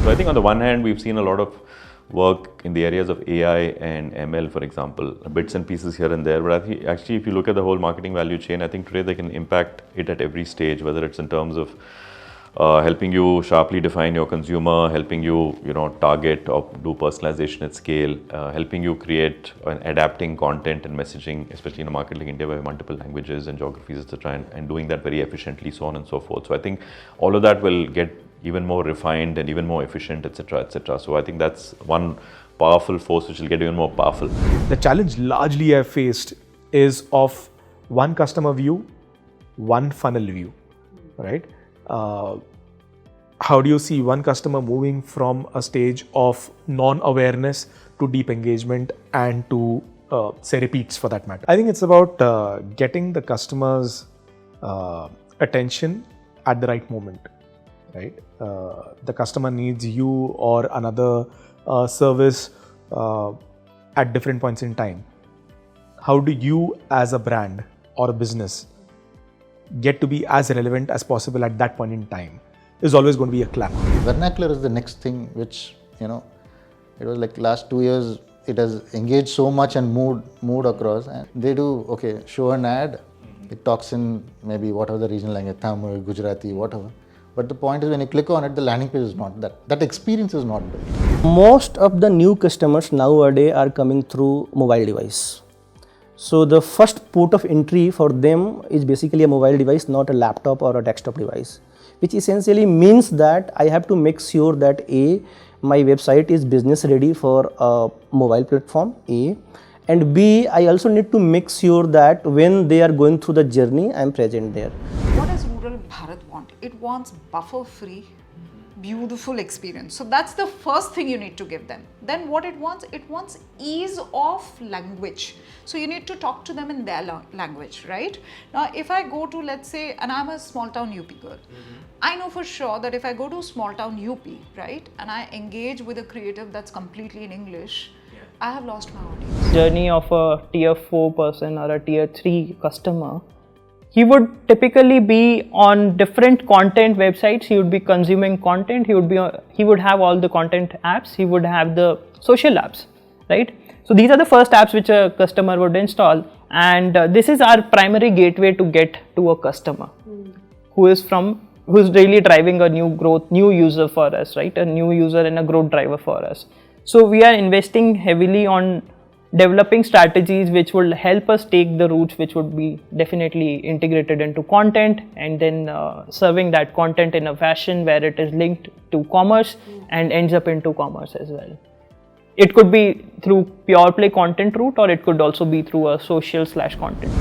So I think on the one hand, we've seen a lot of work in the areas of AI and ML, for example, bits and pieces here and there. But I think actually, if you look at the whole marketing value chain, I think today they can impact it at every stage, whether it's in terms of helping you sharply define your consumer, helping you, target or do personalization at scale, helping you create and adapting content and messaging, especially in a market like India where we have multiple languages and geographies, etc., and doing that very efficiently, so on and so forth. So I think all of that will get even more refined and even more efficient, etc., etc. So I think that's one powerful force which will get even more powerful. The challenge largely I've faced is of one customer view, one funnel view, right? How do you see one customer moving from a stage of non-awareness to deep engagement and to say repeats for that matter? I think it's about getting the customer's attention at the right moment, right? The customer needs you or another service at different points in time. How do you as a brand or a business get to be as relevant as possible at that point in time is always going to be a clap. Vernacular is the next thing which, it was like last 2 years, it has engaged so much and moved across. And they do, show an ad, it talks in maybe whatever the regional language, Tamil, Gujarati, whatever. But the point is when you click on it, the landing page is not that. That experience is not there. Most of the new customers nowadays are coming through mobile device. So the first port of entry for them is basically a mobile device, not a laptop or a desktop device, which essentially means that I have to make sure that A, my website is business ready for a mobile platform, A, and B, I also need to make sure that when they are going through the journey, I am present there. What does rural Bharat want? It wants buffer-free, beautiful experience. So that's the first thing you need to give them. Then what it wants ease of language. So you need to talk to them in their language, right? Now, if I go to, let's say, and I'm a small town UP girl, I know for sure that if I go to small town UP, right, and I engage with a creative that's completely in English, I have lost my audience. Journey of a tier 4 person or a tier 3 customer, he would typically be on different content websites. He would be consuming content. He would have all the content apps. He would have the social apps, right? So these are the first apps which a customer would install, and this is our primary gateway to get to a customer who's really driving a new user for us, right? A new user and a growth driver for us. So we are investing heavily on developing strategies which will help us take the routes which would be definitely integrated into content, and then serving that content in a fashion where it is linked to commerce and ends up into commerce as well. It could be through pure play content route, or it could also be through a social/content.